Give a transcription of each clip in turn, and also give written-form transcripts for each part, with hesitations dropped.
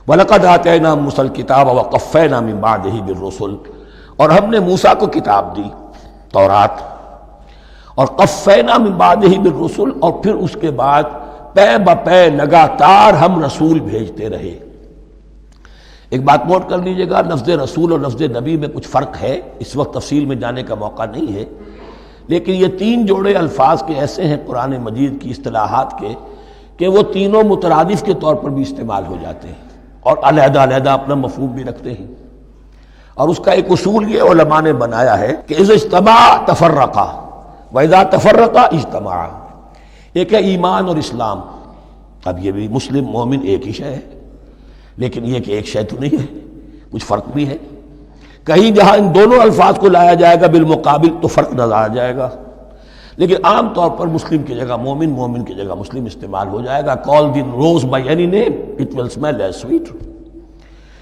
وَلَقَدْ آتَيْنَا مُوسَى الْكِتَابَ وَقَفَّيْنَا مِن بَعْدِهِ بِالرُّسُلِ، اور ہم نے موسیٰ کو کتاب دی تورات، اور قفینا من بعدہ بالرسل، اور پھر اس کے بعد پے بپے لگاتار ہم رسول بھیجتے رہے۔ ایک بات نوٹ کر لیجئے گا، لفظ رسول اور لفظ نبی میں کچھ فرق ہے، اس وقت تفصیل میں جانے کا موقع نہیں ہے، لیکن یہ تین جوڑے الفاظ کے ایسے ہیں قرآن مجید کی اصطلاحات کے کہ وہ تینوں مترادف کے طور پر بھی استعمال ہو جاتے ہیں اور علیحدہ علیحدہ اپنا مفہوم بھی رکھتے ہیں۔ اور اس کا ایک اصول یہ علماء نے بنایا ہے کہ اذا اجتمع تفرقا واذا تفرقا اجتمع۔ ایک ہے ایمان اور اسلام، اب یہ بھی مسلم مومن ایک ہی شے ہے، لیکن یہ کہ ایک شے تو نہیں ہے، کچھ فرق بھی ہے۔ کہیں جہاں ان دونوں الفاظ کو لایا جائے گا بالمقابل تو فرق نظر آ جائے گا، لیکن عام طور پر مسلم کی جگہ مومن، مومن کی جگہ مسلم استعمال ہو جائے گا۔ call the rose by any name it will smell as sweet۔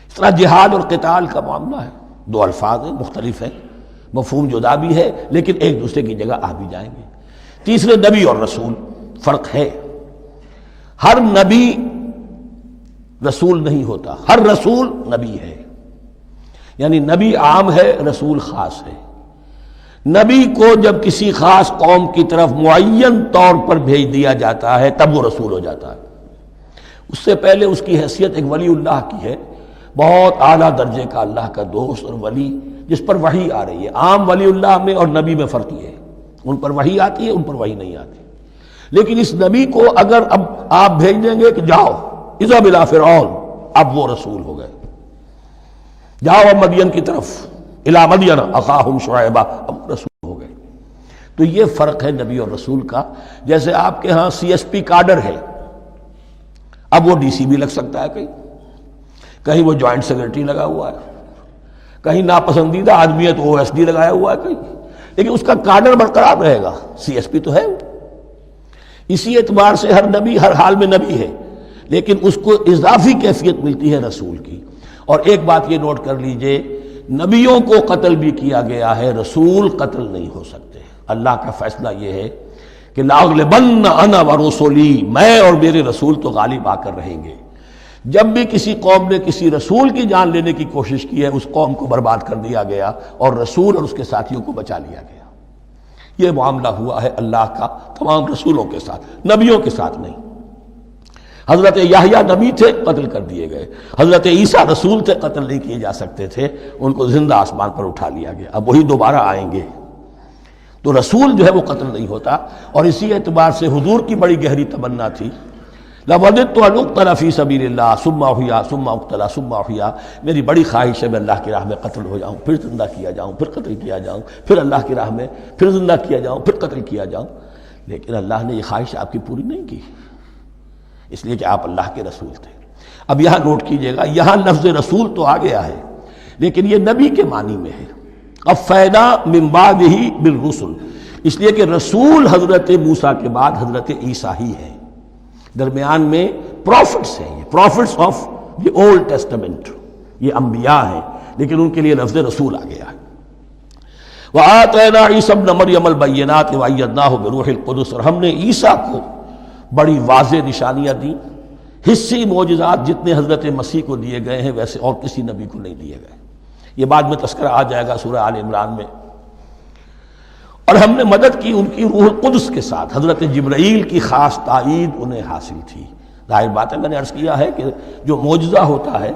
اس طرح جہاد اور قتال کا معاملہ ہے، دو الفاظ ہیں، مختلف ہیں، مفہوم جدا بھی ہے لیکن ایک دوسرے کی جگہ آ بھی جائیں گے۔ تیسرے نبی اور رسول، فرق ہے، ہر نبی رسول نہیں ہوتا، ہر رسول نبی ہے، یعنی نبی عام ہے، رسول خاص ہے۔ نبی کو جب کسی خاص قوم کی طرف معین طور پر بھیج دیا جاتا ہے تب وہ رسول ہو جاتا ہے۔ اس سے پہلے اس کی حیثیت ایک ولی اللہ کی ہے، بہت اعلیٰ درجے کا اللہ کا دوست اور ولی جس پر وحی آ رہی ہے۔ عام ولی اللہ میں اور نبی میں فرق یہ ہے، ان پر وحی آتی ہے، ان پر وحی نہیں آتی۔ لیکن اس نبی کو اگر اب آپ بھیج دیں گے کہ جاؤ اذهب الى فرعون، اب وہ رسول ہو گئے، جاؤ اب مدین کی طرف، الی مدین اخاہم شعیبا، اب رسول ہو گئے۔ تو یہ فرق ہے نبی اور رسول کا۔ جیسے آپ کے ہاں سی ایس پی کارڈر ہے، اب وہ ڈی سی بھی لگ سکتا ہے، کہیں وہ جوائنٹ سیکرٹری لگا ہوا ہے، کہیں ناپسندیدہ آدمی ہے تو او ایس ڈی لگایا ہوا ہے کہیں، لیکن اس کا کارڈر برقرار رہے گا، سی ایس پی تو ہے وہ۔ اسی اعتبار سے ہر نبی ہر حال میں نبی ہے، لیکن اس کو اضافی کیفیت ملتی ہے رسول کی۔ اور ایک بات یہ نوٹ کر لیجئے، نبیوں کو قتل بھی کیا گیا ہے، رسول قتل نہیں ہو سکتے۔ اللہ کا فیصلہ یہ ہے کہ لاغلبن انا ورسولی، میں اور میرے رسول تو غالب آ کر رہیں گے۔ جب بھی کسی قوم نے کسی رسول کی جان لینے کی کوشش کی ہے، اس قوم کو برباد کر دیا گیا اور رسول اور اس کے ساتھیوں کو بچا لیا گیا۔ یہ معاملہ ہوا ہے اللہ کا تمام رسولوں کے ساتھ، نبیوں کے ساتھ نہیں۔ حضرت یحییٰ نبی تھے، قتل کر دیے گئے۔ حضرت عیسیٰ رسول تھے، قتل نہیں کیے جا سکتے تھے، ان کو زندہ آسمان پر اٹھا لیا گیا، اب وہی دوبارہ آئیں گے۔ تو رسول جو ہے وہ قتل نہیں ہوتا، اور اسی اعتبار سے حضور کی بڑی گہری تمنا تھی، لَوَدِدتُّ أَنْ أُقْتَلَ فِي سَبِيلِ اللَّهِ ثُمَّ أُحْيَا ثُمَّ أُقْتَلَ ثُمَّ أُحْيَا، میری بڑی خواہش ہے میں اللہ کی راہ میں قتل ہو جاؤں، پھر زندہ کیا جاؤں، پھر قتل کیا جاؤں، پھر اللہ کی راہ میں پھر زندہ کیا جاؤں، پھر قتل کیا جاؤں۔ لیکن اللہ نے یہ خواہش آپ کی پوری نہیں کی، اس لیے کہ آپ اللہ کے رسول تھے۔ اب یہاں نوٹ کیجئے گا، یہاں لفظ رسول تو آ گیا ہے لیکن یہ نبی کے معنی میں ہے۔ قفینا من بعدہ بالرسل، اس لیے کہ رسول حضرت موسیٰ کے بعد حضرت عیسیٰ ہی ہے، درمیان میں پروفٹس ہیں، یہ prophets of the old testament, یہ انبیاء ہیں، لیکن ان کے لیے لفظ رسول آ گیا ہے۔ وَآتَيْنَا عِيسَى ابْنَ مَرْيَمَ الْبَيِّنَاتِ وَأَيَّدْنَاهُ بِرُوحِ الْقُدُسِ، اور ہم نے عیسیٰ کو بڑی واضح نشانیاں دیں، حصی معجزات جتنے حضرت مسیح کو دیے گئے ہیں ویسے اور کسی نبی کو نہیں دیے گئے۔ یہ بعد میں تذکرہ آ جائے گا سورہ آل عمران میں۔ اور ہم نے مدد کی ان کی روح القدس کے ساتھ، حضرت جبرائیل کی خاص تائید انہیں حاصل تھی۔ ظاہر بات ہے، میں نے عرض کیا ہے کہ جو معجزہ ہوتا ہے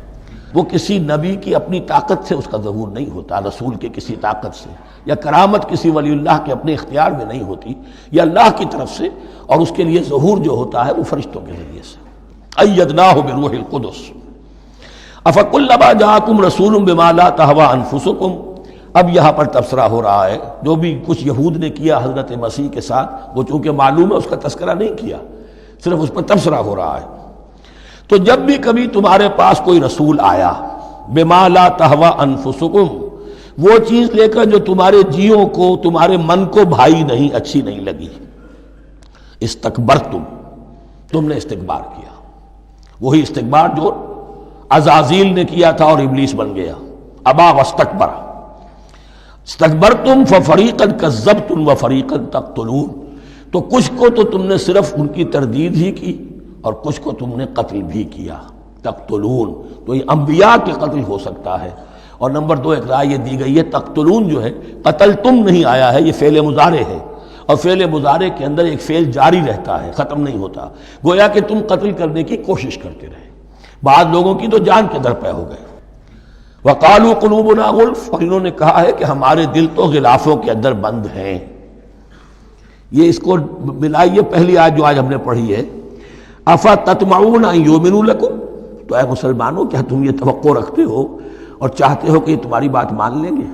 وہ کسی نبی کی اپنی طاقت سے اس کا ظہور نہیں ہوتا، رسول کے کسی طاقت سے، یا کرامت کسی ولی اللہ کے اپنے اختیار میں نہیں ہوتی، یا اللہ کی طرف سے، اور اس کے لیے ظہور جو ہوتا ہے وہ فرشتوں کے ذریعے سے۔ ایدناہ بروح القدس افکلما جاءکم رسول بما لا تہوی انفسکم، اب یہاں پر تبصرہ ہو رہا ہے، جو بھی کچھ یہود نے کیا حضرت مسیح کے ساتھ وہ چونکہ معلوم ہے اس کا تذکرہ نہیں کیا، صرف اس پر تبصرہ ہو رہا ہے۔ تو جب بھی کبھی تمہارے پاس کوئی رسول آیا، بما لا تہوی انفسکم، وہ چیز لے کر جو تمہارے جیوں کو، تمہارے من کو بھائی نہیں، اچھی نہیں لگی، استکبرتم، تم نے استکبار کیا، وہی استکبار جو عزازیل نے کیا تھا اور ابلیس بن گیا، ابا واستکبر، استکبرتم ففریقا کذبتم وفریقا تقتلون، تو کچھ کو تو تم نے صرف ان کی تردید ہی کی اور کچھ کو تم نے قتل بھی کیا۔ تقتلون، تو یہ انبیاء کے قتل ہو سکتا ہے۔ اور نمبر 2 ایک رائے یہ دی گئی ہے تقتلون جو ہے قتل تم نہیں آیا ہے، یہ فعل مضارع ہے، اور فعل مضارع کے اندر ایک فعل جاری رہتا ہے، ختم نہیں ہوتا، گویا کہ تم قتل کرنے کی کوشش کرتے رہے۔ بعض لوگوں کی تو جان کے درپے ہو گئے۔ وقالوا قلوبنا غلف، اور انہوں نے کہا ہے کہ ہمارے دل تو غلافوں کے اندر بند ہیں۔ یہ اس کو ملائیے پہلی آیت جو آج ہم نے پڑھی ہے، افتطمعون ان یؤمنوا لکم، تو اے مسلمانوں کیا تم یہ توقع رکھتے ہو اور چاہتے ہو کہ یہ تمہاری بات مان لیں گے؟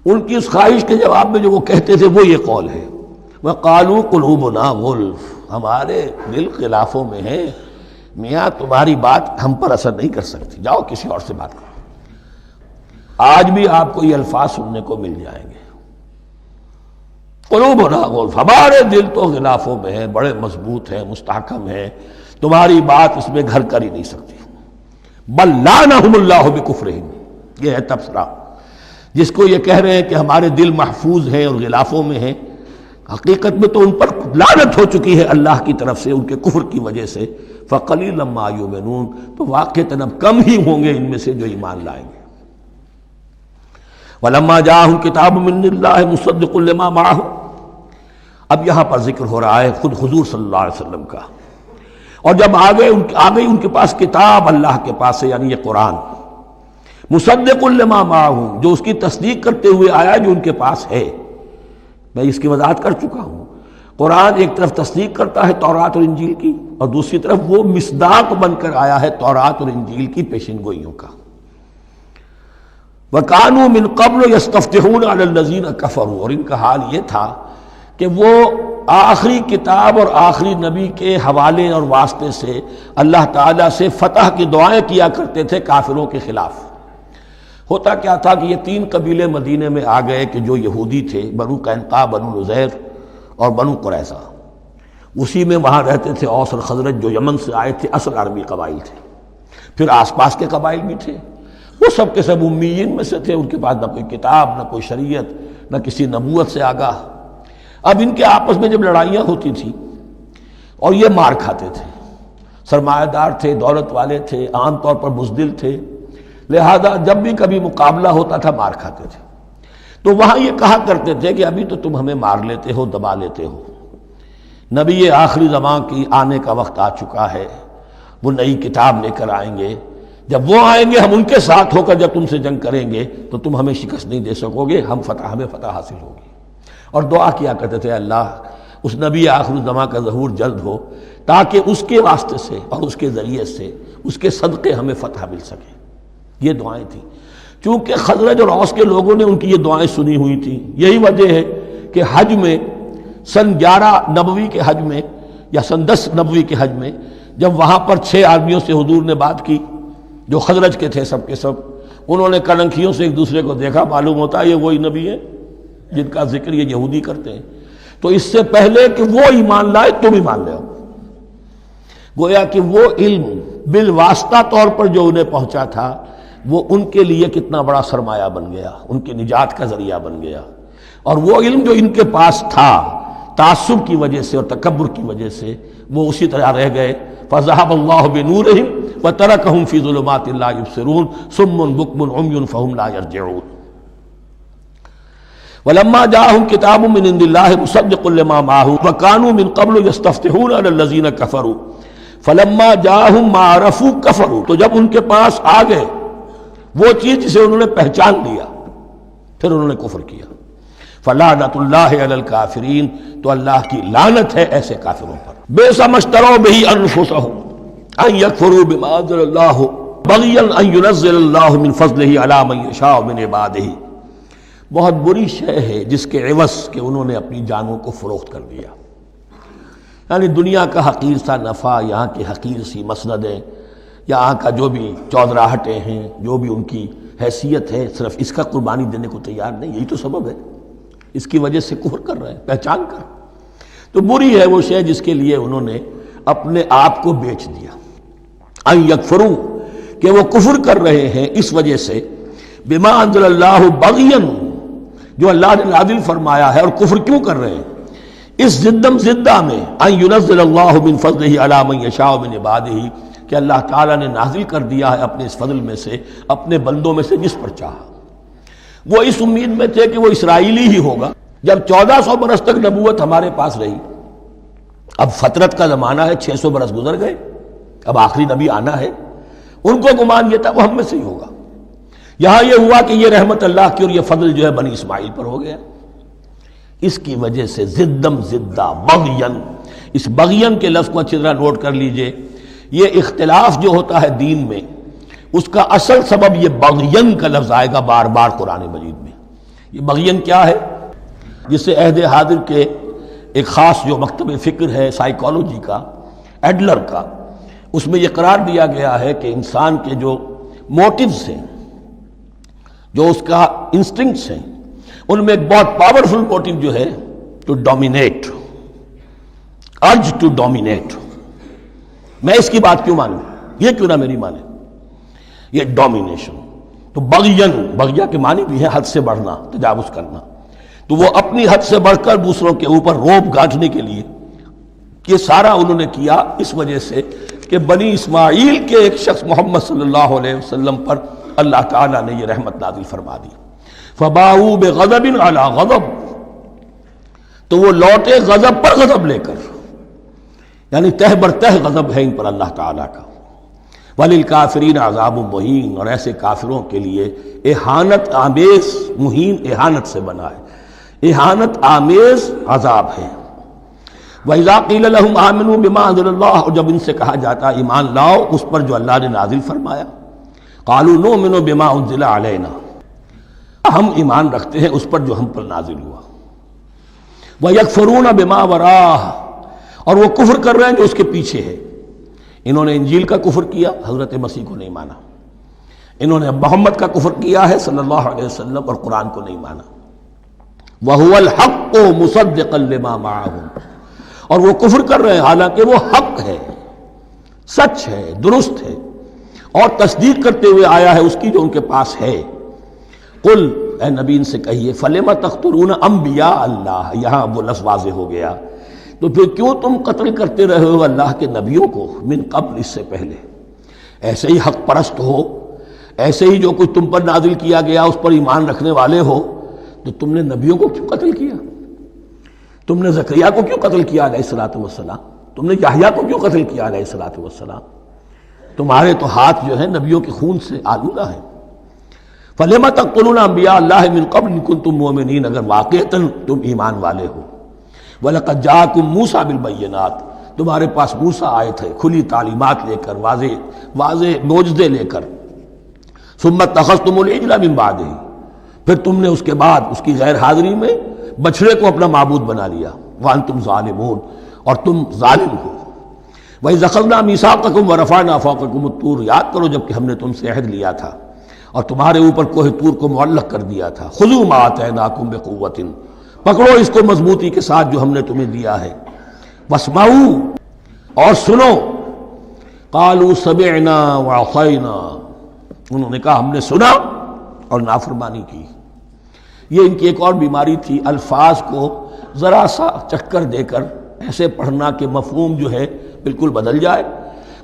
ان کی اس خواہش کے جواب میں جو وہ کہتے تھے وہ یہ قول ہے، وقالوا قلوبنا غلف، ہمارے دل غلافوں میں ہیں، میاں تمہاری بات ہم پر اثر نہیں کر سکتی، جاؤ کسی اور سے بات کرو۔ آج بھی آپ کو یہ الفاظ سننے کو مل جائیں گے، قلوبنا غلف، ہمارے دل تو غلافوں میں ہیں، بڑے مضبوط ہیں، مستحکم ہیں، تمہاری بات اس میں گھر کر ہی نہیں سکتی۔ بل لعنہم اللہ بکفرہم، یہ ہے تبصرہ۔ جس کو یہ کہہ رہے ہیں کہ ہمارے دل محفوظ ہیں اور غلافوں میں ہیں، حقیقت میں تو ان پر لعنت ہو چکی ہے اللہ کی طرف سے ان کے کفر کی وجہ سے۔ فقلیلا ما یؤمنون، تو واقعتاً اب کم ہی ہوں گے ان میں سے جو ایمان لائیں گے۔ وَلَمَّا جَاءَهُمْ كِتَابٌ مِّنْ اللَّهِ مُصَدِّقٌ لِّمَا مَعَهُمْ، اب یہاں پر ذکر ہو رہا ہے خود حضور صلی اللہ علیہ وسلم کا، اور جب آ گئی ان کے پاس کتاب اللہ کے پاس سے، یعنی یہ قرآن، مصدق لما معہم، جو اس کی تصدیق کرتے ہوئے آیا جو ان کے پاس ہے۔ میں اس کی وضاحت کر چکا ہوں، قرآن ایک طرف تصدیق کرتا ہے تورات اور انجیل کی، اور دوسری طرف وہ مصداق بن کر آیا ہے تورات اور انجیل کی پیشن گوئیوں کا۔ وَكَانُوا مِن قَبْلُ يَسْتَفْتِحُونَ عَلَى الَّذِينَ كَفَرُوا، اور ان کا حال یہ تھا کہ وہ آخری کتاب اور آخری نبی کے حوالے اور واسطے سے اللہ تعالیٰ سے فتح کی دعائیں کیا کرتے تھے کافروں کے خلاف۔ ہوتا کیا تھا کہ یہ 3 قبیلے مدینے میں آ گئے کہ جو یہودی تھے، بنو قینقاع، بنو نذیر اور بنو قریظہ، اسی میں وہاں رہتے تھے اوس اور خزرج جو یمن سے آئے تھے، اصل عربی قبائل تھے، پھر آس پاس کے قبائل بھی تھے، وہ سب کے سب امیین میں سے تھے، ان کے پاس نہ کوئی کتاب، نہ کوئی شریعت، نہ کسی نبوت سے آگاہ۔ اب ان کے آپس میں جب لڑائیاں ہوتی تھیں اور یہ مار کھاتے تھے، سرمایہ دار تھے، دولت والے تھے، عام طور پر بزدل تھے، لہذا جب بھی کبھی مقابلہ ہوتا تھا مار کھاتے تھے، تو وہاں یہ کہا کرتے تھے کہ ابھی تو تم ہمیں مار لیتے ہو، دبا لیتے ہو، نبی آخری زمان کی آنے کا وقت آ چکا ہے، وہ نئی کتاب لے کر آئیں گے، جب وہ آئیں گے ہم ان کے ساتھ ہو کر جب تم سے جنگ کریں گے تو تم ہمیں شکست نہیں دے سکو گے، ہمیں فتح حاصل ہوگی۔ اور دعا کیا کرتے تھے اللہ اس نبی آخر الزمان کا ظہور جلد ہو تاکہ اس کے واسطے سے اور اس کے ذریعے سے اس کے صدقے ہمیں فتح مل سکے۔ یہ دعائیں تھیں، چونکہ خزرج اور اوس کے لوگوں نے ان کی یہ دعائیں سنی ہوئی تھیں۔ یہی وجہ ہے کہ حج میں سن 11 نبوی کے حج میں یا سن 10 نبوی کے حج میں جب وہاں پر 6 آدمیوں سے حضور نے بات کی جو خزرج کے تھے، سب کے سب انہوں نے کلنکھیوں سے ایک دوسرے کو دیکھا، معلوم ہوتا ہے یہ وہی نبی ہیں جن کا ذکر یہ یہودی کرتے ہیں، تو اس سے پہلے کہ وہ ایمان لائے تم ایمان لے آؤ۔ گویا کہ وہ علم بالواسطہ طور پر جو انہیں پہنچا تھا وہ ان کے لیے کتنا بڑا سرمایہ بن گیا، ان کی نجات کا ذریعہ بن گیا، اور وہ علم جو ان کے پاس تھا تعصب کی وجہ سے اور تکبر کی وجہ سے وہ اسی طرح رہ گئے۔ فَذَهَبَ اللَّهُ بِنُورِهِمْ وَتَرَكَهُمْ فِي ظُلُمَاتٍ لَا يُبْصِرُونَ صُمٌّ بُكْمٌ عُمْيٌ فَهُمْ لَا يَرْجِعُونَ۔ وَلَمَّا جَاءَهُمْ كِتَابٌ مِّنْ عِندِ اللَّهِ مُصَدِّقٌ لِّمَا مَعَهُمْ وَكَانُوا مِن قَبْلُ يَسْتَفْتِحُونَ عَلَى الَّذِينَ كَفَرُوا فَلَمَّا جَاءَهُم مَّا عَرَفُوا كَفَرُوا، تو جب ان کے پاس آ گئے وہ چیز جسے انہوں نے پہچان لیا پھر انہوں نے کفر کیا۔ فَلَعْنَةُ اللَّهِ عَلَى الْكَافِرِينَ، تو اللہ کی لعنت ہے ایسے کافروں پر۔ بِئْسَ مَا اشْتَرَوْا بِهِ أَنفُسَهُمْ أَن يَكْفُرُوا بِمَا أَنزَلَ اللَّهُ بَغْيًا أَن يُنَزِّلَ اللَّهُ مِن فَضْلِهِ عَلَى مَن يَشَاءُ مِنْ عِبَادِهِ، بہت بری شے ہے جس کے عوض کہ انہوں نے اپنی جانوں کو فروخت کر دیا، یعنی دنیا کا حقیر سا نفع، یہاں کی حقیر سی مسندیں، یہاں کا جو بھی چودراہٹیں ہیں، جو بھی ان کی حیثیت ہے، صرف اس کا قربانی دینے کو تیار نہیں، یہی تو سبب ہے، اس کی وجہ سے کفر کر رہے ہیں پہچان کر۔ تو بری ہے وہ شے جس کے لیے انہوں نے اپنے آپ کو بیچ دیا۔ ان یکفروا، کہ وہ کفر کر رہے ہیں اس وجہ سے، بما انزل اللہ بغیا، جو اللہ نے نازل فرمایا ہے، اور کفر کیوں کر رہے ہیں اس زدہ میں، ان ینزل اللہ من فضلہ علی من یشاء من عبادہ، کہ اللہ تعالیٰ نے نازل کر دیا ہے اپنے اس فضل میں سے اپنے بندوں میں سے جس پر چاہا۔ وہ اس امید میں تھے کہ وہ اسرائیلی ہی ہوگا۔ جب 1400 برس تک نبوت ہمارے پاس رہی، اب فترت کا زمانہ ہے، 600 برس گزر گئے، اب آخری نبی آنا ہے، ان کو گمان یہ تھا وہ ہم میں سے ہی ہوگا۔ یہاں یہ ہوا کہ یہ رحمت اللہ کی اور یہ فضل جو ہے بنی اسماعیل پر ہو گیا۔ اس کی وجہ سے زدم زدہ بغین، اس بغین کے لفظ کو اچھی طرح نوٹ کر لیجئے، یہ اختلاف جو ہوتا ہے دین میں اس کا اصل سبب یہ بغین کا لفظ آئے گا بار بار قرآن مجید میں۔ یہ بغین کیا ہے؟ جس سے عہد حاضر کے ایک خاص جو مکتب فکر ہے سائیکالوجی کا، ایڈلر کا، اس میں یہ قرار دیا گیا ہے کہ انسان کے جو موٹیوز ہیں، جو اس کا انسٹنکٹس ہیں، ان میں ایک بہت پاورفل موٹیو جو ہے to dominate, urge to dominate. میں اس کی بات کیوں مانوں، یہ کیوں نہ میری مانے، یہ ڈومینیشن۔ تو بغین، بغیہ کے معنی بھی ہے حد سے بڑھنا، تجاوز کرنا۔ تو وہ اپنی حد سے بڑھ کر دوسروں کے اوپر روب گانٹھنے کے لیے یہ سارا انہوں نے کیا، اس وجہ سے کہ بنی اسماعیل کے ایک شخص محمد صلی اللہ علیہ وسلم پر اللہ تعالیٰ نے یہ رحمت نازل فرما دی۔ فباؤوا بغضب علی غضب، تو وہ لوٹے غضب پر غضب لے کر، یعنی تہ بر تہ غضب ہے ان پر اللہ تعالیٰ کا۔ وَلِلْكَافِرِينَ عَذَابٌ مُّهِينٌ، اور ایسے کافروں کے لیے اہانت آمیز، مہین اہانت سے بنا ہے، اہانت آمیز عذاب ہے۔ وَإِذَا قِيلَ لَهُمْ آمِنُوا بِمَا أَنزَلَ اللَّهُ، اور جب ان سے کہا جاتا ایمان لاؤ اس پر جو اللہ نے نازل فرمایا، قَالُوا نُؤْمِنُ بِمَا أُنزِلَ عَلَيْنَا، ہم ایمان رکھتے ہیں اس پر جو ہم پر نازل ہوا۔ وَيَكْفُرُونَ بِمَا وَرَاهُ، اور وہ کفر کر رہے ہیں جو اس کے پیچھے ہے۔ انہوں نے انجیل کا کفر کیا، حضرت مسیح کو نہیں مانا۔ انہوں نے محمد کا کفر کیا ہے صلی اللہ علیہ وسلم، اور قرآن کو نہیں مانا۔ وَهُوَ الْحَقُّ مُصَدِّقًا لِمَا مَعَهُمْ، اور وہ کفر کر رہے ہیں حالانکہ وہ حق ہے، سچ ہے، درست ہے، اور تصدیق کرتے ہوئے آیا ہے اس کی جو ان کے پاس ہے۔ قل، اے نبی ان سے کہیے، فَلِمَ تَقْتُلُونَ أَنبِيَاءَ اللَّهِ، یہاں وہ لفظ واضح ہو گیا، تو پھر کیوں تم قتل کرتے رہے ہو اللہ کے نبیوں کو، من قبل، اس سے پہلے۔ ایسے ہی حق پرست ہو، ایسے ہی جو کچھ تم پر نازل کیا گیا اس پر ایمان رکھنے والے ہو، تو تم نے نبیوں کو کیوں قتل کیا؟ تم نے زکریا کو کیوں قتل کیا علیہ الصلوۃ والسلام؟ تم نے یحییٰ کو کیوں قتل کیا علیہ الصلوۃ والسلام؟ تمہارے تو ہاتھ جو ہے نبیوں کے خون سے آلودہ ہیں۔ فَلِمَ تَقْتُلُونَ أَنبِيَاءَ اللَّهِ مِن قَبْلِ إِن كُنتُم مُّؤْمِنِينَ، اگر واقعتاً تم ایمان والے ہو۔ وَلَقَدْ جَاءَكُم مُوسَىٰ بِالْبَيِّنَاتِ، تمہارے پاس موسیٰ آئے تھے کھلی تعلیمات لے کر، واضح معجزے لے کر۔ ثُمَّ اتَّخَذْتُمُ الْعِجْلَ مِن بَعْدِهِ، پھر تم نے اس کے بعد اس کی غیر حاضری میں بچھڑے کو اپنا معبود بنا لیا۔ وَأَنْتُمْ ظَالِمُونَ، اور تم ظالم ہو۔ وَإِذْ أَخَذْنَا مِيثَاقَكُمْ وَرَفَعْنَا فَوْقَكُمُ الطُّورَ، یاد کرو جب کہ ہم نے تم سے عہد لیا تھا اور تمہارے اوپر کوہ طور کو معلق کر دیا تھا۔ خُذُوا مَا آتَيْنَاكُمْ بِقُوَّةٍ، پکڑو اس کو مضبوطی کے ساتھ جو ہم نے تمہیں دیا ہے۔ وَاسْمَعُوا، اور سنو۔ قَالُوا سَمِعْنَا وَعَصَيْنَا، انہوں نے کہا ہم نے سنا اور نافرمانی کی۔ یہ ان کی ایک اور بیماری تھی، الفاظ کو ذرا سا چکر دے کر ایسے پڑھنا کہ مفہوم جو ہے بالکل بدل جائے۔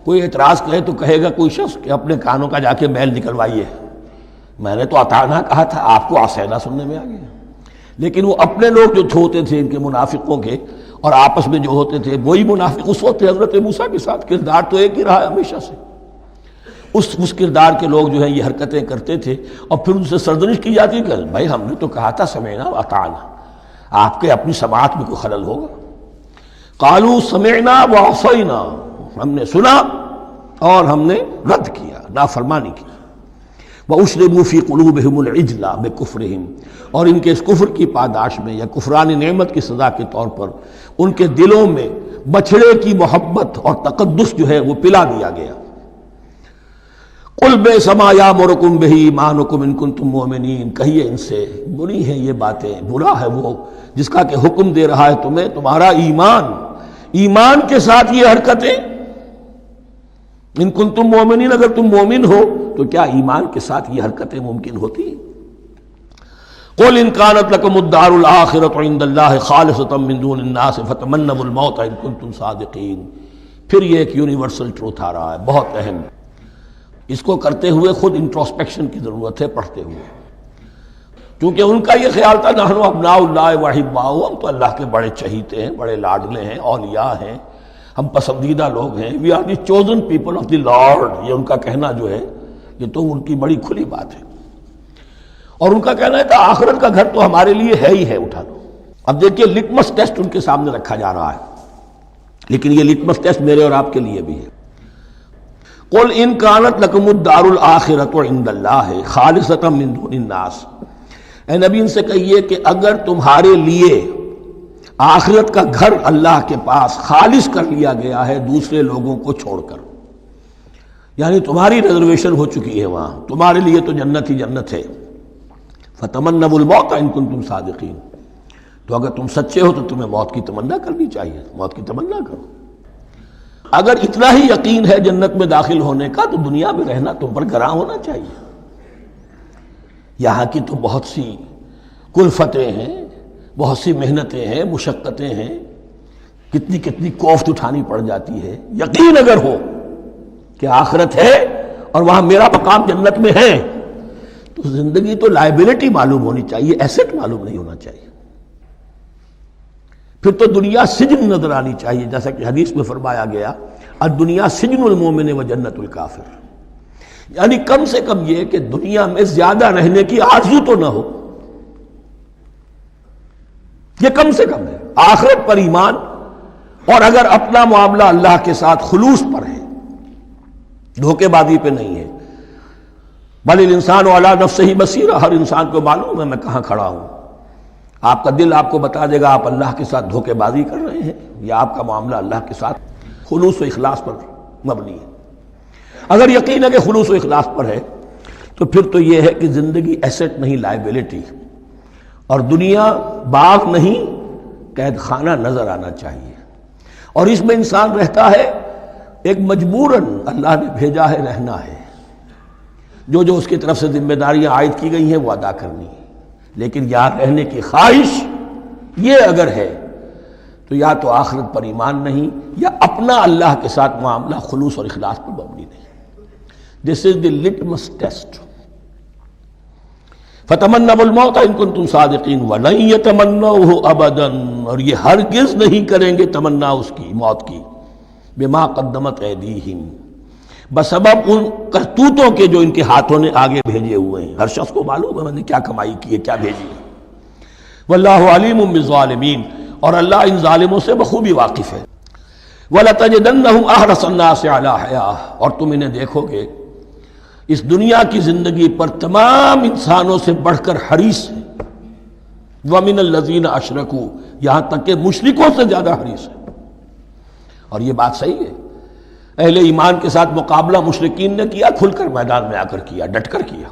کوئی اعتراض کہے تو کہے گا کوئی شخص کہ اپنے کانوں کا جا کے میل نکلوائیے، میں نے تو اطعنا کہا تھا، آپ کو عصینا سننے میں آ گیا۔ لیکن وہ اپنے لوگ جو ہوتے تھے ان کے منافقوں کے، اور آپس میں جو ہوتے تھے وہی منافق اس وقت حضرت موسیٰ کے ساتھ، کردار تو ایک ہی رہا ہے ہمیشہ سے۔ اس کردار کے لوگ جو ہیں یہ حرکتیں کرتے تھے، اور پھر ان سے سرزنش کی جاتی کہ بھائی ہم نے تو کہا تھا سمعنا واطعنا، آپ کے اپنی سماعت میں کوئی خلل ہوگا۔ قالوا سمعنا وعصینا، ہم نے سنا اور ہم نے رد کیا، نافرمانی کی۔ وَأُشْرِبُوا فِي قُلُوبِهِمُ الْعِجْلَ بِكُفْرِهِمْ، اور ان کے اس کفر کی پاداش میں یا کفران نعمت کی سزا کے طور پر ان کے دلوں میں بچھڑے کی محبت اور تقدس جو ہے وہ پلا دیا گیا۔ قُلْ بِئْسَ مَا يَأْمُرُكُمْ بِهِ إِيمَانُكُمْ إِن كُنتُم مُّؤْمِنِينَ، کہیے ان سے بری ہیں یہ باتیں، برا ہے وہ جس کا کہ حکم دے رہا ہے تمہیں تمہارا ایمان کے ساتھ یہ حرکتیں۔ ان کنتم مومنین، اگر تم مومن ہو تو کیا ایمان کے ساتھ یہ حرکتیں ممکن ہوتی ہیں؟ قل ان كانت لكم الدار الآخرة عند الله خالصة من دون الناس فتمنوا الموت ان كنتم صادقین، پھر یہ ایک یونیورسل ٹروتھ آ رہا ہے بہت اہم، اس کو کرتے ہوئے خود انٹروسپیکشن کی ضرورت ہے پڑھتے ہوئے، کیونکہ ان کا یہ خیال تھا نحن ابناء اللہ واحباؤ، ہم تو اللہ کے بڑے چہیتے ہیں، بڑے لاڈلے ہیں، اولیاء ہیں، ہم پسندیدہ لوگ ہیں، we are the chosen people of the lord, یہ ان کا کہنا جو ہے یہ تو ان کی بڑی کھلی بات ہے، اور ان کا کہنا ہے کہ آخرت کا گھر تو ہمارے لیے ہے ہی ہے، اٹھا لو۔ اب دیکھیے لٹمس ٹیسٹ ان کے سامنے رکھا جا رہا ہے، لیکن یہ لٹمس ٹیسٹ میرے اور آپ کے لیے بھی ہے۔ قل ان کانت لکم الدار الآخرۃ عند اللہ خالصۃ من دون الناس، اے نبی ان سے کہیے کہ اگر تمہارے لیے آخرت کا گھر اللہ کے پاس خالص کر لیا گیا ہے دوسرے لوگوں کو چھوڑ کر، یعنی تمہاری ریزرویشن ہو چکی ہے وہاں، تمہارے لیے تو جنت ہی جنت ہے، فتمنوا الموت ان کنتم صادقین، تو اگر تم سچے ہو تو تمہیں موت کی تمنا کرنی چاہیے، موت کی تمنا کرو۔ اگر اتنا ہی یقین ہے جنت میں داخل ہونے کا تو دنیا میں رہنا تم پر گراں ہونا چاہیے، یہاں کی تو بہت سی کلفتیں ہیں، بہت سی محنتیں ہیں، مشقتیں ہیں، کتنی کتنی کوفت اٹھانی پڑ جاتی ہے۔ یقین اگر ہو کہ آخرت ہے اور وہاں میرا مقام جنت میں ہے تو زندگی تو لائبلٹی معلوم ہونی چاہیے، ایسٹ معلوم نہیں ہونا چاہیے۔ پھر تو دنیا سجن نظر آنی چاہیے، جیسا کہ حدیث میں فرمایا گیا الدنیا سجن المومن و جنت الکافر، یعنی کم سے کم یہ کہ دنیا میں زیادہ رہنے کی آرزو تو نہ ہو، یہ کم سے کم ہے۔ آخرت پر ایمان، اور اگر اپنا معاملہ اللہ کے ساتھ خلوص پر ہے، دھوکے بازی پہ نہیں ہے، بل الانسان علی نفسہ بصیرہ، ہر انسان کو معلوم ہے میں کہاں کھڑا ہوں، آپ کا دل آپ کو بتا دے گا آپ اللہ کے ساتھ دھوکے بازی کر رہے ہیں یا آپ کا معاملہ اللہ کے ساتھ خلوص و اخلاص پر مبنی ہے۔ اگر یقین ہے کہ خلوص و اخلاص پر ہے تو پھر تو یہ ہے کہ زندگی ایسٹ نہیں لائبلٹی، اور دنیا باغ نہیں قید خانہ نظر آنا چاہیے، اور اس میں انسان رہتا ہے ایک مجبوراً اللہ نے بھیجا ہے رہنا ہے، جو جو اس کی طرف سے ذمہ داریاں عائد کی گئی ہیں وہ ادا کرنی ہے، لیکن یہاں رہنے کی خواہش یہ اگر ہے تو یا تو آخرت پر ایمان نہیں یا اپنا اللہ کے ساتھ معاملہ خلوص اور اخلاص پر مبنی نہیں۔ دس از دی لٹمس ٹیسٹ۔ فتمنوا الموت ان کنتم صادقین ولن یتمنوہ ابدا، اور یہ ہرگز نہیں کریں گے تمنا اس کی، موت کی، بما قدمت ایدیہم، بسبب ان کرتوتوں کے جو ان کے ہاتھوں نے آگے بھیجے ہوئے ہیں۔ ہر شخص کو معلوم ہے میں نے کیا کمائی کی ہے، کیا بھیجی ہے۔ واللہ علیم بالظالمین، اور اللہ ان ظالموں سے بخوبی واقف ہے۔ وَلَتَجِدَنَّهُمْ أَحْرَصَ النَّاسِ عَلَىٰ حَيَاةٍ، اور تم انہیں دیکھو گے اس دنیا کی زندگی پر تمام انسانوں سے بڑھ کر حریص ہے۔ وَمِنَ الَّذِينَ أَشْرَكُوا، یہاں تک کہ مشرکوں سے زیادہ حریص ہے، اور یہ بات صحیح ہے۔ اہل ایمان کے ساتھ مقابلہ مشرکین نے کیا، کھل کر میدان میں آ کر کیا، ڈٹ کر کیا،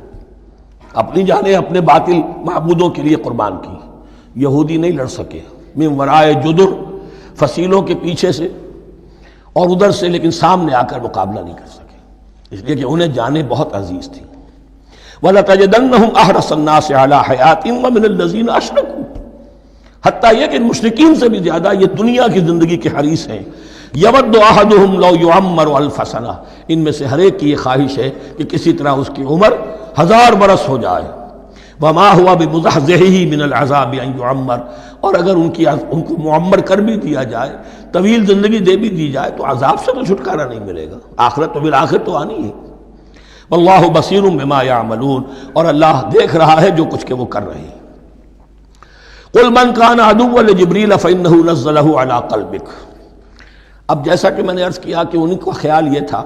اپنی جانیں اپنے باطل معبودوں کے لیے قربان کی۔ یہودی نہیں لڑ سکے، من ورائے جدر، فصیلوں کے پیچھے سے اور ادھر سے، لیکن سامنے آ کر مقابلہ نہیں کر سکے، اس لیے کہ انہیں جانیں بہت عزیز تھی۔ وَلَتَجِدَنَّهُمْ أَحْرَصَ النَّاسِ عَلَىٰ حَيَاةٍ وَمِنَ الَّذِينَ أَشْرَكُوا، حتیٰ یہ کہ مشرکین سے بھی زیادہ یہ دنیا کی زندگی کے حریص ہیں۔ یود احدہم لو یعمر الف سنہ، ان میں سے ہر ایک کی یہ خواہش ہے کہ کسی طرح اس کی عمر 1000 برس ہو جائے۔ وما ہوا بمزحزحہ من العذاب ان یعمر، اور اگر ان کو معمر کر بھی دیا جائے، طویل زندگی دے بھی دی جائے، تو عذاب سے تو چھٹکارا نہیں ملے گا، آخرت تو بالآخر تو آنی ہے۔ واللہ بصیر بما یعملون، اور اللہ دیکھ رہا ہے جو کچھ کہ وہ کر رہے ہیں۔ قل من کان عدوا لجبریل فانہ نزلہ علی قلبک، اب جیسا کہ میں نے عرض کیا کہ ان کا خیال یہ تھا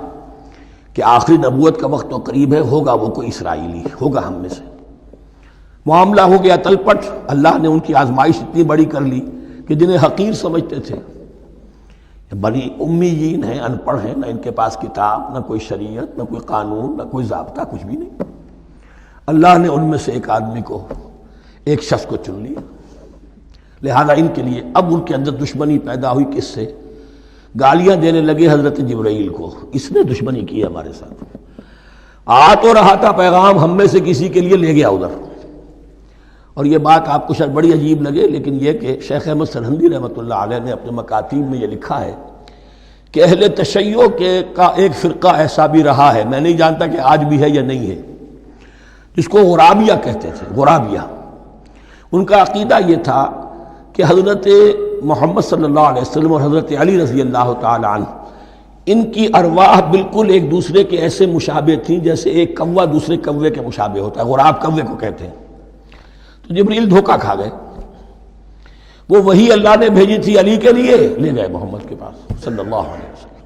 کہ آخری نبوت کا وقت تو قریب ہے، ہوگا وہ کوئی اسرائیلی، ہوگا ہم میں سے۔ معاملہ ہو گیا تلپٹ، اللہ نے ان کی آزمائش اتنی بڑی کر لی کہ جنہیں حقیر سمجھتے تھے، بڑی امیین ہیں، ان پڑھ ہیں، نہ ان کے پاس کتاب، نہ کوئی شریعت، نہ کوئی قانون، نہ کوئی ضابطہ، کچھ بھی نہیں، اللہ نے ان میں سے ایک آدمی کو، ایک شخص کو چن لیا۔ لہذا ان کے لیے اب ان کے اندر دشمنی پیدا ہوئی، کس سے؟ گالیاں دینے لگے حضرت جبرائیل کو، اس نے دشمنی کی ہمارے ساتھ، آ تو رہا تھا پیغام ہم میں سے کسی کے لیے، لے گیا ادھر۔ اور یہ بات آپ کو شاید بڑی عجیب لگے، لیکن یہ کہ شیخ احمد سرہندی رحمۃ اللہ علیہ نے اپنے مکاتیب میں یہ لکھا ہے کہ اہل تشیع کا ایک فرقہ ایسا بھی رہا ہے، میں نہیں جانتا کہ آج بھی ہے یا نہیں ہے، جس کو غرابیہ کہتے تھے۔ غرابیہ، ان کا عقیدہ یہ تھا کہ حضرت محمد صلی اللہ علیہ وسلم اور حضرت علی رضی اللہ تعالی عنہ، ان کی ارواح بالکل ایک دوسرے کے ایسے مشابہ تھیں جیسے ایک کوا دوسرے کوے کے مشابہ ہوتا ہے، غراب کوے کو کہتے ہیں۔ تو جبریل دھوکہ کھا گئے، وہ وہی اللہ نے بھیجی تھی علی کے لیے، لے گئے محمد کے پاس صلی اللہ علیہ وسلم۔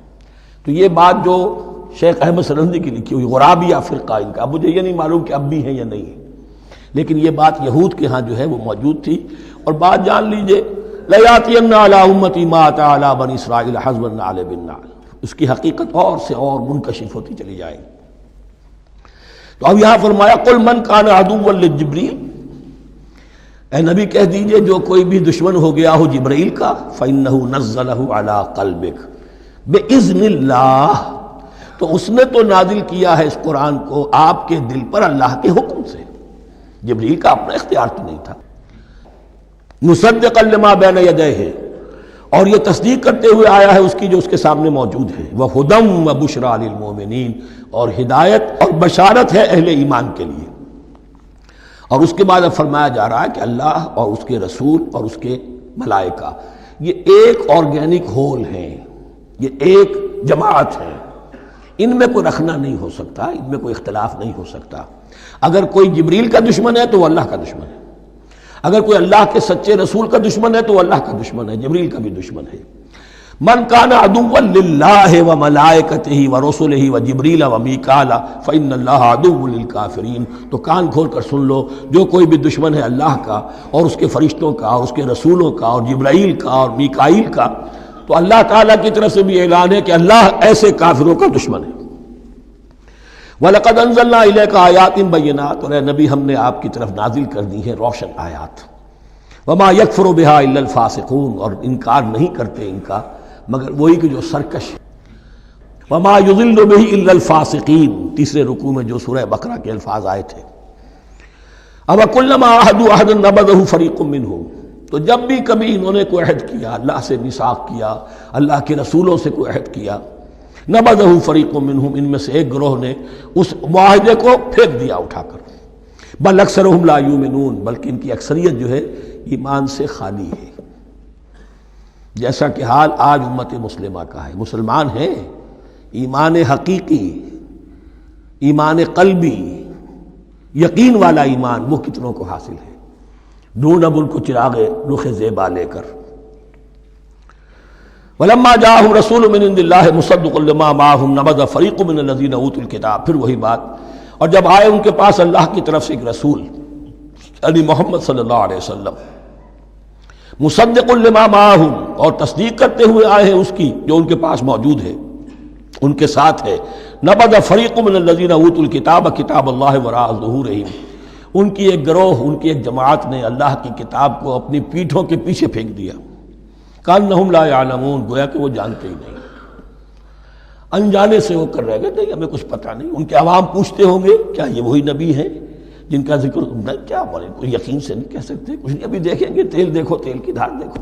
تو یہ بات جو شیخ احمد سرہندی کی لکھی ہوئی غرابیہ فرقہ ان کا، مجھے یہ نہیں معلوم کہ اب بھی ہے یا نہیں ہے، لیکن یہ بات یہود کے ہاں جو ہے وہ موجود تھی۔ اور بات جان لیجئے، لَيَأْتِيَنَّ عَلَىٰ أُمَّتِي مَا أَتَىٰ عَلَىٰ بَنِي إِسْرَائِيلَ حَسْبَ النَّعْلِ بِالنَّعْلِ، اس کی حقیقت اور سے اور منکشف ہوتی چلی جائے گی۔ تو اب یہاں فرمایا قُلْ مَنْ كَانَ عَدُوًّا لِجِبْرِيلَ، اے نبی کہہ دیجئے جو کوئی بھی دشمن ہو گیا ہو جبرائیل کا، فَإِنَّهُ نَزَّلَهُ عَلَىٰ قَلْبِكَ بِإِذْنِ اللَّهِ، تو اس نے تو نازل کیا ہے اس قرآن کو آپ کے دل پر اللہ کے حکم سے، جبرائیل کا اپنا اختیار تو نہیں تھا۔ مُصَدِّقًا لِمَا بَيْنَ يَدَيْهِ، اور یہ تصدیق کرتے ہوئے آیا ہے اس کی جو اس کے سامنے موجود ہے، وَهُدًى وَبُشْرَىٰ لِلْمُؤْمِنِينَ، اور ہدایت اور بشارت ہے اہل ایمان کے لیے۔ اور اس کے بعد اب فرمایا جا رہا ہے کہ اللہ اور اس کے رسول اور اس کے ملائکہ یہ ایک آرگینک ہول ہیں، یہ ایک جماعت ہے، ان میں کوئی رکھنا نہیں ہو سکتا، ان میں کوئی اختلاف نہیں ہو سکتا۔ اگر کوئی جبریل کا دشمن ہے تو وہ اللہ کا دشمن ہے، اگر کوئی اللہ کے سچے رسول کا دشمن ہے تو وہ اللہ کا دشمن ہے، جبریل کا بھی دشمن ہے۔ من کان عدوا للہ وملائکتہ ورسلہ وجبریل ومیکال فإن اللہ عدو للکافرین، تو کان کھول کر سن لو، جو کوئی بھی دشمن ہے اللہ کا اور اس کے فرشتوں کا اور اس کے رسولوں کا اور جبرائیل کا اور میکائیل کا، تو اللہ تعالیٰ کی طرف سے بھی اعلان ہے کہ اللہ ایسے کافروں کا دشمن ہے۔ وَلَقَدْ أَنزَلْنَا إِلَيْكَ آيَاتٍ بَيِّنَاتٍ، اور اے نبی ہم نے آپ کی طرف نازل کر دی ہیں روشن آیات۔ وَمَا يَكْفُرُ بِهَا إِلَّا الْفَاسِقُونَ، اور انکار نہیں کرتے ان کا مگر وہی کہ جو سرکش۔ وَمَا يُضِلُّ بِهِ إِلَّا الْفَاسِقِينَ، تیسرے رکوع میں جو سورہ بقرہ کے الفاظ آئے تھے۔ أَوَكُلَّمَا عَاهَدُوا عَهْدًا نَبَذَهُ فَرِيقٌ مِّنْهُمْ، تو جب بھی کبھی انہوں نے کوئی عہد کیا، اللہ سے میثاق کیا، اللہ کے رسولوں سے کوئی عہد کیا، نَبَذَهُ فَرِيقٌ مِّنْهُمْ، ان میں سے ایک گروہ نے اس معاہدے کو پھینک دیا اٹھا کر۔ بل اکثرهم لا یؤمنون، بلکہ ان کی اکثریت جو ہے ایمان سے خالی ہے، جیسا کہ حال آج امت مسلمہ کا ہے۔ مسلمان ہیں، ایمان حقیقی، ایمان قلبی، یقین والا ایمان وہ کتنوں کو حاصل ہے؟ ڈھونڈ اب ان کو چراغ رخ زیبا لے کر۔ وَلَمَّا جَاءَهُمْ رَسُولٌ مِّنْ عِندِ اللَّهِ مُصَدِّقٌ لِّمَا مَعَهُمْ نَبَذَ فَرِيقٌ مِّنَ الَّذِينَ أُوتُوا الْكِتَابَ، پھر وہی بات، اور جب آئے ان کے پاس اللہ کی طرف سے ایک رسول یعنی محمد صلی اللہ علیہ وسلم، مصدق لما معہم، اور تصدیق کرتے ہوئے آئے ہیں اس کی جو ان کے پاس موجود ہے، ان کے ساتھ ہے، نبذ فریق من الذین اوتوا الکتاب کتاب اللہ وراء ظہورہم، ان کی ایک گروہ، ان کی ایک جماعت نے اللہ کی کتاب کو اپنی پیٹھوں کے پیچھے پھینک دیا، کانہم لا یعلمون، گویا کہ وہ جانتے ہی نہیں، انجانے سے ہو کر رہ گئے، نہیں ہمیں کچھ پتہ نہیں۔ ان کے عوام پوچھتے ہوں گے کیا یہ وہی نبی ہیں جن کا ذکر نہیں، کیا بولے، کوئی یقین سے نہیں کہہ سکتے، کچھ نہیں، ابھی دیکھیں گے، تیل دیکھو، تیل کی دھار دیکھو،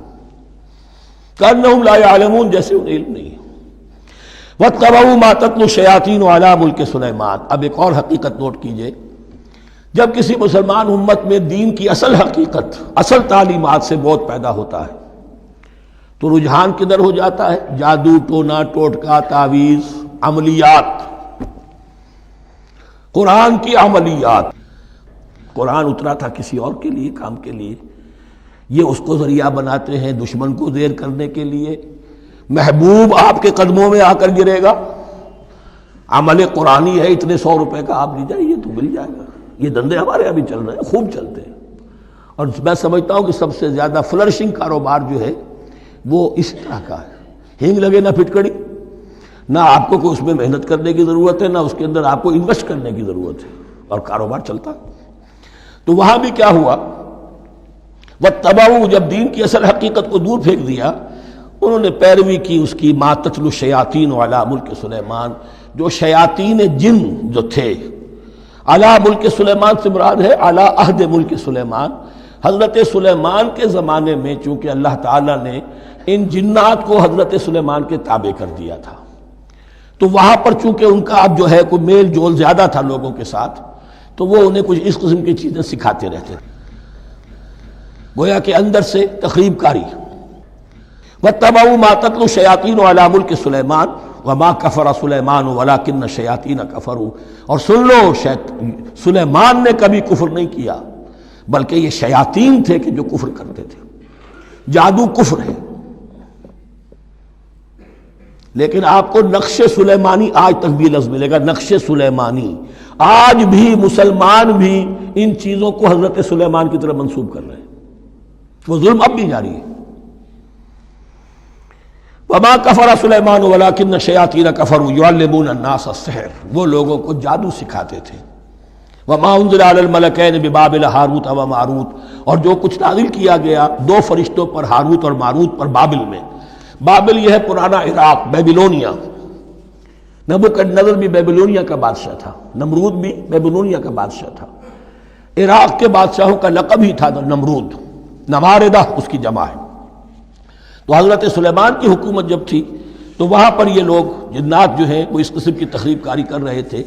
کانہم لا یعلمون، جیسے انہیں علم نہیں ہے۔ وَاتَّبَعُوا مَا تَتْلُو الشَّيَاطِينُ عَلَىٰ مُلْكِ سُلَيْمَانَ، اب ایک اور حقیقت نوٹ کیجئے، جب کسی مسلمان امت میں دین کی اصل حقیقت، اصل تعلیمات سے بہت پیدا ہوتا ہے تو رجحان کدھر ہو جاتا ہے؟ جادو، ٹونا، ٹوٹکا، تعویذ، عملیات، قرآن کی عملیات۔ قرآن اترا تھا کسی اور کے لیے، کام کے لیے، یہ اس کو ذریعہ بناتے ہیں دشمن کو زیر کرنے کے لیے۔ محبوب آپ کے قدموں میں آ کر گرے گا، عمل قرآنی ہے، اتنے 100 روپے کا آپ لے جائیے تو مل جائے گا۔ یہ دندے ہمارے ابھی چل رہے ہیں، خوب چلتے ہیں، اور میں سمجھتا ہوں کہ سب سے زیادہ فلرشنگ کاروبار جو ہے وہ اس طرح کا ہے۔ ہینگ لگے نہ پھٹکڑی، نہ آپ کو کوئی اس میں محنت کرنے کی ضرورت ہے، نہ اس کے اندر آپ کو انویسٹ کرنے کی ضرورت ہے، اور کاروبار چلتا۔ تو وہاں بھی کیا ہوا، وَاتَّبَعُوا، جب دین کی اصل حقیقت کو دور پھینک دیا، انہوں نے پیروی کی اس کی، مَا تَتْلُو الشَّيَاطِينُ عَلَىٰ مُلْكِ سُلَيْمَانَ، جو شیاطین جن جو تھے، عَلَىٰ مُلْكِ سلیمان سے مراد ہے عَلَىٰ عہد ملک سلیمان، حضرت سلیمان کے زمانے میں چونکہ اللہ تعالیٰ نے ان جنات کو حضرت سلیمان کے تابع کر دیا تھا، تو وہاں پر چونکہ ان کا اب جو ہے کوئی میل جول زیادہ تھا لوگوں کے ساتھ، تو وہ انہیں کچھ اس قسم کی چیزیں سکھاتے رہتے تھے، گویا کہ اندر سے تخریب کاری۔ وَاتَّبَعُوا مَا تَتْلُو الشَّيَاطِينُ عَلَىٰ مُلْكِ سُلَيْمَانَ وَمَا كَفَرَ سُلَيْمَانُ وَلَٰكِنَّ الشَّيَاطِينَ كَفَرُوا، اور سن لو سلیمان نے کبھی کفر نہیں کیا بلکہ یہ شیاطین تھے کہ جو کفر کرتے تھے۔ جادو کفر ہے، لیکن آپ کو نقش سلیمانی آج تک بھی لفظ ملے گا، نقش سلیمانی۔ آج بھی مسلمان بھی ان چیزوں کو حضرت سلیمان کی طرف منسوب کر رہے ہیں، وہ ظلم اب بھی جاری ہے۔ وما کفر سلیمان ولکن الشیاطین کفروا یعلمون الناس السحر، وہ لوگوں کو جادو سکھاتے تھے۔ وما انزل علی الملکین ببابل ہاروت و ماروت، اور جو کچھ نازل کیا گیا دو فرشتوں پر، ہاروت اور ماروت پر، بابل میں۔ بابل یہ ہے پرانا عراق، بیبلونیا۔ نبوکدنضر بھی بیبلونیا کا بادشاہ تھا، نمرود بھی بیبلونیا کا بادشاہ تھا۔ عراق کے بادشاہوں کا لقب ہی تھا نمرود، نماردہ اس کی جمع ہے۔ تو حضرت سلیمان کی حکومت جب تھی تو وہاں پر یہ لوگ جنات جو ہیں وہ اس قسم کی تخریب کاری کر رہے تھے،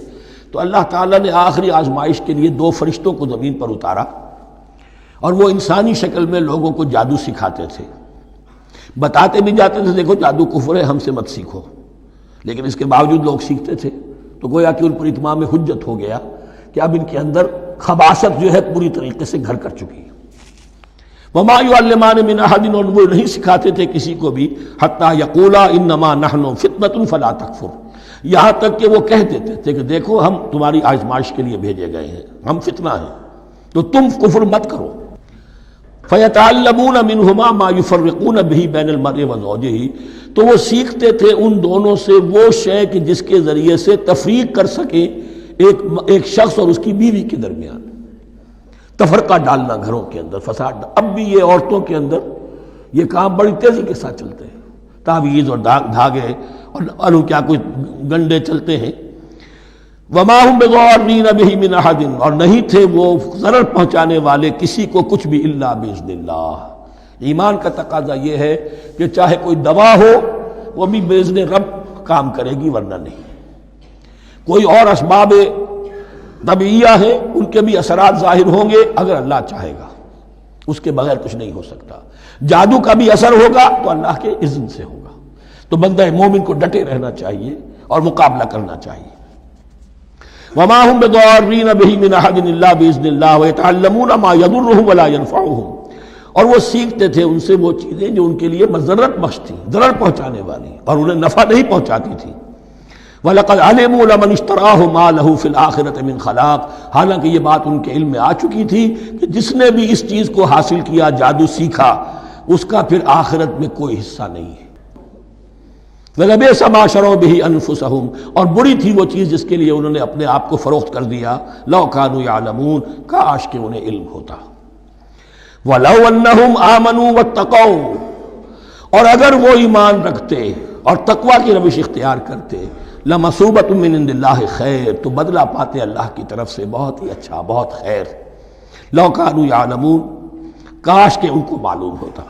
تو اللہ تعالیٰ نے آخری آزمائش کے لیے دو فرشتوں کو زمین پر اتارا، اور وہ انسانی شکل میں لوگوں کو جادو سکھاتے تھے، بتاتے بھی جاتے تھے دیکھو جادو کفر ہے، ہم سے مت سیکھو، لیکن اس کے باوجود لوگ سیکھتے تھے، تو گویا کہ ان پر اتمام حجت ہو گیا کہ اب ان کے اندر خباثت جو ہے پوری طریقے سے گھر کر چکی ہے۔ وما يعلمان من احد، اور وہ نہیں سکھاتے تھے کسی کو بھی، حتی یقولا انما نحن فتنة فلا تکفر، یہاں تک کہ وہ کہہ دیتے تھے کہ دیکھو ہم تمہاری آزمائش کے لیے بھیجے گئے ہیں، ہم فتنہ ہیں تو تم کفر مت کرو۔ فیتعلمون منہما ما یفرقون به بین المرء وزوجہ، تو وہ سیکھتے تھے ان دونوں سے وہ شے کہ جس کے ذریعے سے تفریق کر سکے ایک شخص اور اس کی بیوی کے درمیان، تفرقہ ڈالنا گھروں کے اندر، فساد۔ اب بھی یہ عورتوں کے اندر یہ کام بڑی تیزی کے ساتھ چلتے ہیں، تعویذ اور دھاگے اور کیا کوئی گنڈے چلتے ہیں۔ وما هم بضارین بہ من احد، اور نہیں تھے وہ ضرر پہنچانے والے کسی کو کچھ بھی، الا باذن اللہ۔ ایمان کا تقاضا یہ ہے کہ چاہے کوئی دوا ہو وہ بھی باذن رب کام کرے گی، ورنہ نہیں۔ کوئی اور اسباب طبیعیہ ہیں، ان کے بھی اثرات ظاہر ہوں گے اگر اللہ چاہے گا، اس کے بغیر کچھ نہیں ہو سکتا۔ جادو کا بھی اثر ہوگا تو اللہ کے اذن سے ہوگا، تو بندہ مومن کو ڈٹے رہنا چاہیے اور مقابلہ کرنا چاہیے۔ وما هم بضارین بہ من احد الا باذن اللہ ویتعلمون ما یضرهم ولا ينفعهم، اور وہ سیکھتے تھے ان سے وہ چیزیں جو ان کے لیے مضرت بخش تھیں، ضرر پہنچانے والی، اور انہیں نفع نہیں پہنچاتی تھی۔ وَلَقَدْ عَلِمُوا لَمَنِ اشْتَرَاهُ مَا لَهُ فِي الْآخِرَةِ مِنْ خَلَاقٍ، حالانکہ یہ بات ان کے علم میں آ چکی تھی کہ جس نے بھی اس چیز کو حاصل کیا، جادو سیکھا، اس کا پھر آخرت میں کوئی حصہ نہیں ہے۔ وَلَبِئْسَ مَا شَرَوْا بِهِ أَنفُسَهُمْ، اور بری تھی وہ چیز جس کے لیے انہوں نے اپنے آپ کو فروخت کر دیا، لَوْ كَانُوا يَعْلَمُونَ، کاش کہ انہیں علم ہوتا۔ وَلَوْ أَنَّهُمْ آمَنُوا وَاتَّقَوْا، اور اگر وہ ایمان رکھتے اور تقوی کی روش اختیار کرتے، لَمَثُوبَةٌ مِّنْ عِندِ اللَّهِ خَيْرٌ، تو بدلہ پاتے اللہ کی طرف سے بہت ہی اچھا، بہت خیر۔ لَوْ كَانُوا يَعْلَمُونَ، کاش کہ ان کو معلوم ہوتا۔